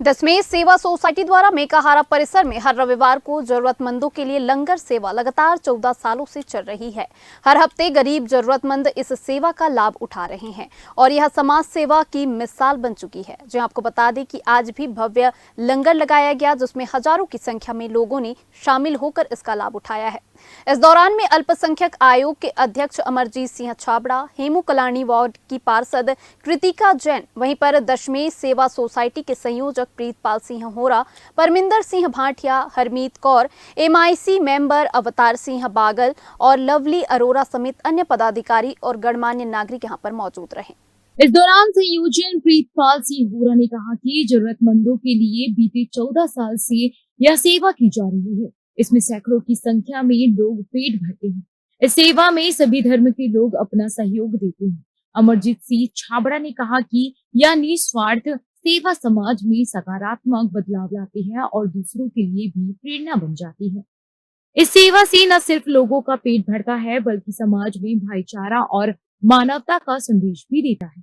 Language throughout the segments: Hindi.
दशमेश सेवा सोसाइटी द्वारा मेकाहारा परिसर में हर रविवार को जरूरतमंदों के लिए लंगर सेवा लगातार 14 सालों से चल रही है। हर हफ्ते गरीब जरूरतमंद इस सेवा का लाभ उठा रहे हैं और यह समाज सेवा की मिसाल बन चुकी है। जो आपको बता दें कि आज भी भव्य लंगर लगाया गया, जिसमें हजारों की संख्या में लोगों ने शामिल होकर इसका लाभ उठाया है। इस दौरान में अल्पसंख्यक आयोग के अध्यक्ष अमरजीत सिंह छाबड़ा, हेमू कलानी वार्ड की पार्षद कृतिका जैन, वहीं पर दशमेश सेवा सोसाइटी के संयोजक प्रीतपाल सिंह होरा, परमिंदर सिंह भाटिया, हरमीत कौर, MIC मेंबर अवतार सिंह बागल और लवली अरोरा समेत अन्य पदाधिकारी और गणमान्य नागरिक यहां पर मौजूद रहे। इस दौरान संयोजक प्रीतपाल सिंह होरा ने कहा कि जरूरतमंदों के लिए बीते 14 साल से यह सेवा की जा रही है। इसमें सैकड़ों की संख्या में लोग पेट भरते हैं। इस सेवा में सभी धर्म के लोग अपना सहयोग देते हैं। अमरजीत सिंह छाबड़ा ने कहा कि यह निस्वार्थ सेवा समाज में सकारात्मक बदलाव लाते हैं और दूसरों के लिए भी प्रेरणा बन जाती है। इस सेवा से न सिर्फ लोगों का पेट भरता है, बल्कि समाज में भाईचारा और मानवता का संदेश भी देता है।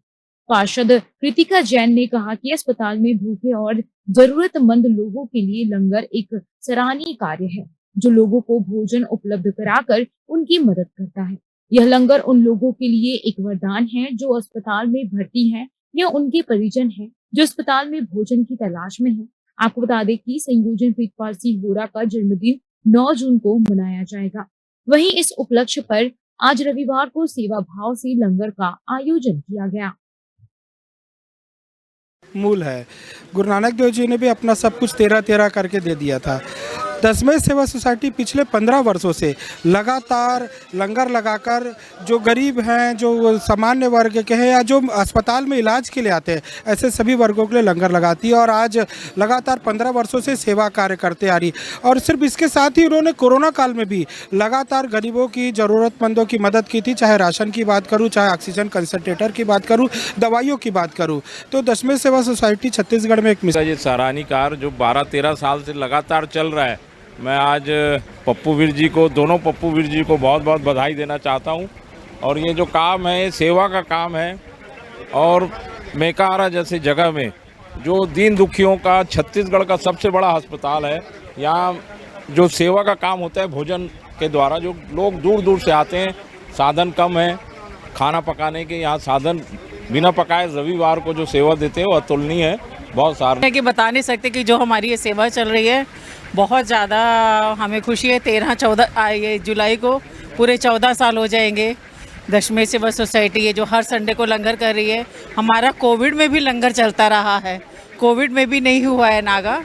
पार्षद कृतिका जैन ने कहा कि अस्पताल में भूखे और जरूरतमंद लोगों के लिए लंगर एक सराहनीय कार्य है, जो लोगों को भोजन उपलब्ध कराकर उनकी मदद करता है। यह लंगर उन लोगों के लिए एक वरदान है जो अस्पताल में भर्ती हैं या उनके परिजन हैं जो अस्पताल में भोजन की तलाश में है। आपको बता दें कि संयोजक प्रीतपाल सिंह होरा का जन्मदिन 9 जून को मनाया जाएगा। वहीं इस उपलक्ष्य पर आज रविवार को सेवा भाव से लंगर का आयोजन किया गया। मूल है, गुरु नानक देव जी ने भी अपना सब कुछ 13-13 करके दे दिया था। दशमेश सेवा सोसाइटी पिछले 15 वर्षों से लगातार लंगर लगाकर जो गरीब हैं, जो सामान्य वर्ग के हैं या जो अस्पताल में इलाज के लिए आते हैं, ऐसे सभी वर्गों के लिए लंगर लगाती है और आज लगातार 15 वर्षों से सेवा कार्य करते आ रही। और सिर्फ इसके साथ ही उन्होंने कोरोना काल में भी लगातार गरीबों की, ज़रूरतमंदों की मदद की थी। चाहे राशन की बात करूँ, चाहे ऑक्सीजन कंसनट्रेटर की बात करूँ, दवाइयों की बात करूँ, तो दशमेश सेवा सोसाइटी छत्तीसगढ़ में एक मिसाल। ये सराहनीय कार्य जो 12-13 साल से लगातार चल रहा है, मैं आज पप्पू वीर जी को, दोनों पप्पू वीर जी को बहुत बहुत बधाई देना चाहता हूं। और ये जो काम है, सेवा का काम है और मेकाहारा जैसे जगह में जो दीन दुखियों का, छत्तीसगढ़ का सबसे बड़ा अस्पताल है, यहाँ जो सेवा का काम होता है भोजन के द्वारा, जो लोग दूर दूर से आते हैं, साधन कम है खाना पकाने के, यहाँ साधन बिना पकाए रविवार को जो सेवा देते हैं वो अतुलनीय है। बहुत सारा कि बता नहीं सकते कि जो हमारी ये सेवा चल रही है, बहुत ज़्यादा हमें खुशी है। 13-14 ये जुलाई को पूरे 14 साल हो जाएंगे। दशमेश सेवा सोसाइटी ये जो हर संडे को लंगर कर रही है, हमारा कोविड में भी लंगर चलता रहा है, कोविड में भी नहीं हुआ है नागा,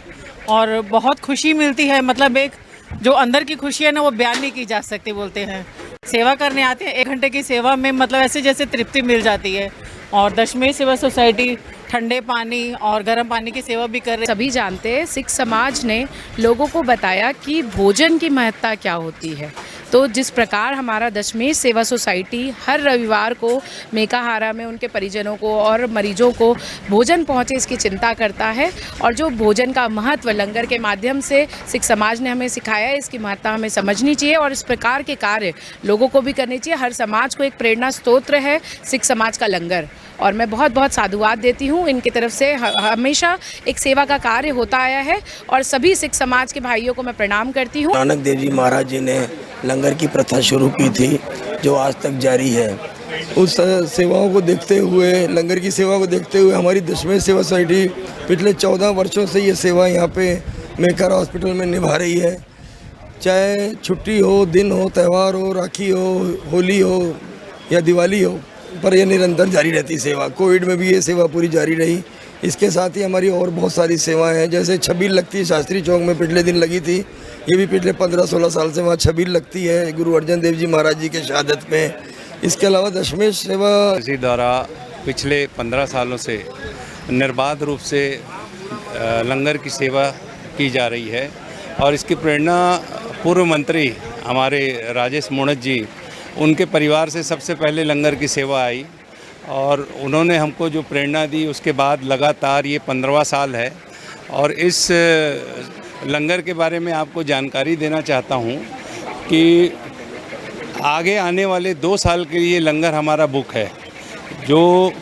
और बहुत खुशी मिलती है। मतलब एक जो अंदर की खुशी है ना, वो बयान नहीं की जा सकती। बोलते हैं सेवा करने आते हैं, 1 घंटे की सेवा में मतलब ऐसे जैसे तृप्ति मिल जाती है। और दशमेश सेवा सोसाइटी ठंडे पानी और गर्म पानी की सेवा भी कर रहे हैं। सभी जानते हैं, सिख समाज ने लोगों को बताया कि भोजन की महत्ता क्या होती है। तो जिस प्रकार हमारा दशमेश सेवा सोसाइटी हर रविवार को मेकाहारा में उनके परिजनों को और मरीजों को भोजन पहुंचे, इसकी चिंता करता है, और जो भोजन का महत्व लंगर के माध्यम से सिख समाज ने हमें सिखाया है, इसकी महत्ता हमें समझनी चाहिए और इस प्रकार के कार्य लोगों को भी करने चाहिए। हर समाज को एक प्रेरणा स्रोत है सिख समाज का लंगर, और मैं बहुत बहुत साधुवाद देती हूँ इनकी तरफ से। हमेशा एक सेवा का कार्य होता आया है और सभी सिख समाज के भाइयों को मैं प्रणाम करती हूँ। नानक देव जी महाराज जी ने लंगर की प्रथा शुरू की थी, जो आज तक जारी है। उस सेवाओं को देखते हुए, लंगर की सेवा को देखते हुए हमारी दशमेश सेवा सोसाइटी पिछले 14 वर्षों से ये सेवा यहाँ पे मेकाहारा हॉस्पिटल में निभा रही है। चाहे छुट्टी हो, दिन हो, त्यौहार हो, राखी हो, होली हो या दिवाली हो, पर यह निरंतर जारी रहती सेवा। कोविड में भी ये सेवा पूरी जारी रही। इसके साथ ही हमारी और बहुत सारी सेवाएं हैं, जैसे छबील लगती है शास्त्री चौक में, पिछले दिन लगी थी। ये भी पिछले 15-16 साल से वहाँ छबील लगती है गुरु अर्जन देव जी महाराज जी के शहादत में। इसके अलावा दशमेश सेवा इसी द्वारा पिछले 15 सालों से निर्बाध रूप से लंगर की सेवा की जा रही है और इसकी प्रेरणा पूर्व मंत्री हमारे राजेश मोणत जी, उनके परिवार से सबसे पहले लंगर की सेवा आई और उन्होंने हमको जो प्रेरणा दी, उसके बाद लगातार ये 15वां साल है। और इस लंगर के बारे में आपको जानकारी देना चाहता हूँ कि आगे आने वाले 2 साल के लिए लंगर हमारा बुक है। जो